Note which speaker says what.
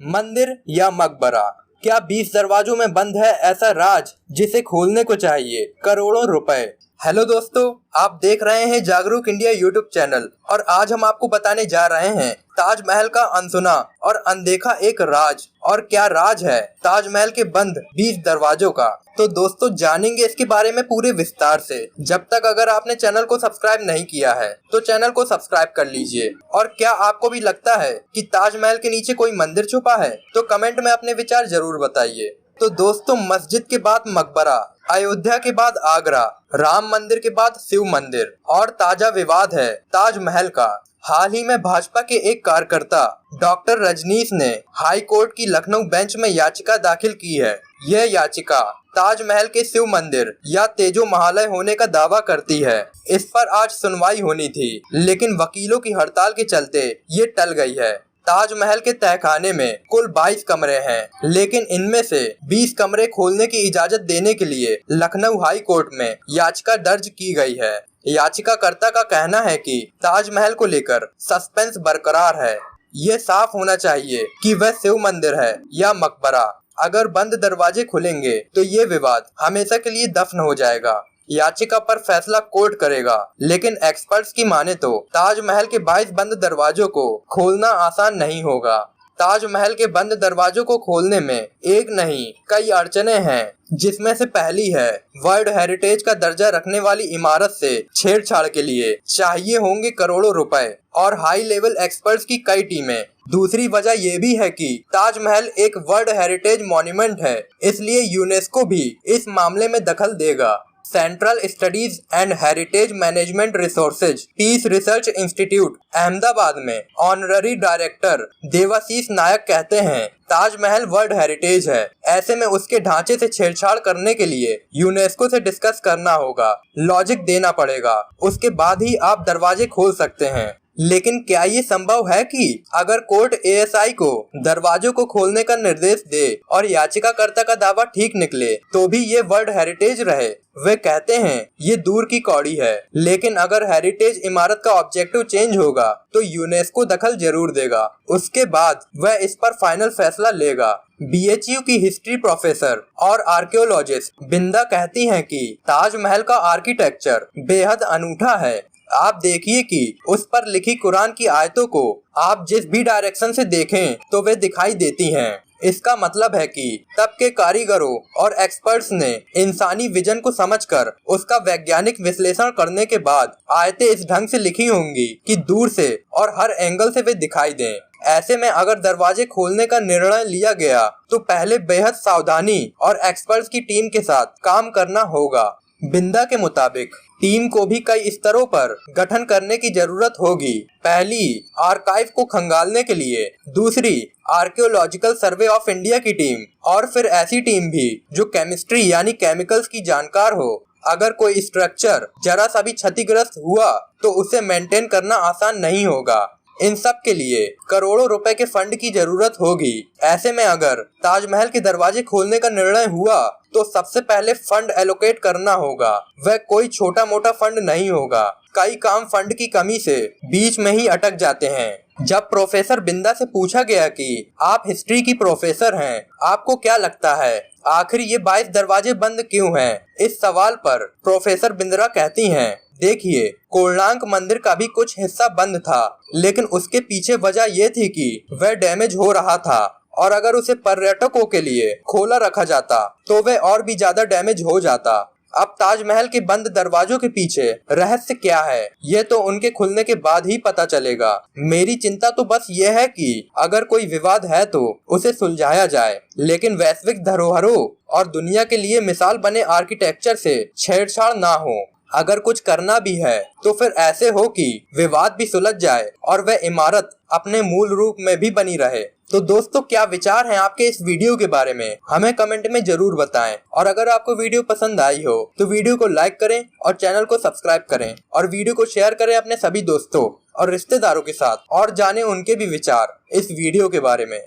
Speaker 1: मंदिर या मकबरा, क्या 20 दरवाजों में बंद है ऐसा राज जिसे खोलने को चाहिए करोड़ों रुपए। हेलो दोस्तों, आप देख रहे हैं जागरूक इंडिया यूट्यूब चैनल और आज हम आपको बताने जा रहे हैं ताजमहल का अनसुना और अनदेखा एक राज। और क्या राज है ताजमहल के बंद 20 दरवाजों का। तो दोस्तों जानेंगे इसके बारे में पूरे विस्तार से। जब तक अगर आपने चैनल को सब्सक्राइब नहीं किया है तो चैनल को सब्सक्राइब कर लीजिए। और क्या आपको भी लगता है कि ताजमहल के नीचे कोई मंदिर छुपा है तो कमेंट में अपने विचार जरूर बताइए। तो दोस्तों, मस्जिद के बाद मकबरा, अयोध्या के बाद आगरा, राम मंदिर के बाद शिव मंदिर और ताजा विवाद है ताजमहल का। हाल ही में भाजपा के एक कार्यकर्ता डॉक्टर रजनीश ने हाई कोर्ट की लखनऊ बेंच में याचिका दाखिल की है। यह याचिका ताजमहल के शिव मंदिर या तेजो महालय होने का दावा करती है। इस पर आज सुनवाई होनी थी, लेकिन वकीलों की हड़ताल के चलते ये टल गई है। ताजमहल के तहखाने में कुल 22 कमरे हैं, लेकिन इनमें से 20 कमरे खोलने की इजाजत देने के लिए लखनऊ हाई कोर्ट में याचिका दर्ज की गई है। याचिकाकर्ता का कहना है कि ताजमहल को लेकर सस्पेंस बरकरार है। ये साफ होना चाहिए कि वह शिव मंदिर है या मकबरा। अगर बंद दरवाजे खुलेंगे तो ये विवाद हमेशा के लिए दफन हो जाएगा। याचिका पर फैसला कोर्ट करेगा, लेकिन एक्सपर्ट्स की माने तो ताजमहल के 22 बंद दरवाजों को खोलना आसान नहीं होगा। ताजमहल के बंद दरवाजों को खोलने में एक नहीं कई अड़चनें हैं, जिसमें से पहली है वर्ल्ड हेरिटेज का दर्जा रखने वाली इमारत से छेड़छाड़ के लिए चाहिए होंगे करोड़ों रुपए और हाई लेवल एक्सपर्ट्स की कई टीमें। दूसरी वजह ये भी है कि ताजमहल एक वर्ल्ड हेरिटेज मॉन्यूमेंट है, इसलिए यूनेस्को भी इस मामले में दखल देगा। Central studies and heritage management resources peace research institute Ahmedabad में ऑनररी डायरेक्टर देवाशीष नायक कहते हैं, ताजमहल वर्ल्ड हेरिटेज है, ऐसे में उसके ढांचे से छेड़छाड़ करने के लिए यूनेस्को से डिस्कस करना होगा, लॉजिक देना पड़ेगा, उसके बाद ही आप दरवाजे खोल सकते हैं। लेकिन क्या ये संभव है कि अगर कोर्ट एएसआई को दरवाजों को खोलने का निर्देश दे और याचिकाकर्ता का दावा ठीक निकले तो भी ये वर्ल्ड हेरिटेज रहे। वे कहते हैं ये दूर की कौड़ी है, लेकिन अगर हेरिटेज इमारत का ऑब्जेक्टिव चेंज होगा तो यूनेस्को दखल जरूर देगा। उसके बाद वह इस पर फाइनल फैसला लेगा। बीएचयू की हिस्ट्री प्रोफेसर और आर्कियोलॉजिस्ट बिंदा कहती हैं कि ताजमहल का आर्किटेक्चर बेहद अनूठा है। आप देखिए कि उस पर लिखी कुरान की आयतों को आप जिस भी डायरेक्शन से देखें तो वे दिखाई देती हैं। इसका मतलब है कि तब के कारीगरों और एक्सपर्ट्स ने इंसानी विजन को समझकर उसका वैज्ञानिक विश्लेषण करने के बाद आयतें इस ढंग से लिखी होंगी कि दूर से और हर एंगल से वे दिखाई दें। ऐसे में अगर दरवाजे खोलने का निर्णय लिया गया तो पहले बेहद सावधानी और एक्सपर्ट्स की टीम के साथ काम करना होगा। बिंदा के मुताबिक टीम को भी कई स्तरों पर गठन करने की जरूरत होगी। पहली, आर्काइव को खंगालने के लिए, दूसरी, आर्कियोलॉजिकल सर्वे ऑफ इंडिया की टीम और फिर ऐसी टीम भी जो केमिस्ट्री यानी केमिकल्स की जानकार हो। अगर कोई स्ट्रक्चर जरा सा भी क्षतिग्रस्त हुआ तो उसे मेंटेन करना आसान नहीं होगा। इन सब के लिए करोड़ों रुपए के फंड की जरूरत होगी। ऐसे में अगर ताजमहल के दरवाजे खोलने का निर्णय हुआ तो सबसे पहले फंड एलोकेट करना होगा। वह कोई छोटा मोटा फंड नहीं होगा। कई काम फंड की कमी से बीच में ही अटक जाते हैं। जब प्रोफेसर बिंदा से पूछा गया कि आप हिस्ट्री की प्रोफेसर हैं, आपको क्या लगता है आखिर ये 22 दरवाजे बंद क्यों हैं? इस सवाल पर प्रोफेसर बिंद्रा कहती हैं, देखिए, कोणार्क मंदिर का भी कुछ हिस्सा बंद था, लेकिन उसके पीछे वजह ये थी कि वह डैमेज हो रहा था और अगर उसे पर्यटकों के लिए खोला रखा जाता तो वह और भी ज्यादा डैमेज हो जाता। अब ताजमहल के बंद दरवाजों के पीछे रहस्य क्या है, ये तो उनके खुलने के बाद ही पता चलेगा। मेरी चिंता तो बस ये है कि अगर कोई विवाद है तो उसे सुलझाया जाए, लेकिन वैश्विक धरोहरों और दुनिया के लिए मिसाल बने आर्किटेक्चर से छेड़छाड़ ना हो। अगर कुछ करना भी है तो फिर ऐसे हो कि विवाद भी सुलझ जाए और वह इमारत अपने मूल रूप में भी बनी रहे। तो दोस्तों, क्या विचार हैं आपके इस वीडियो के बारे में, हमें कमेंट में जरूर बताएं। और अगर आपको वीडियो पसंद आई हो तो वीडियो को लाइक करें और चैनल को सब्सक्राइब करें और वीडियो को शेयर करें अपने सभी दोस्तों और रिश्तेदारों के साथ और जानें उनके भी विचार इस वीडियो के बारे में।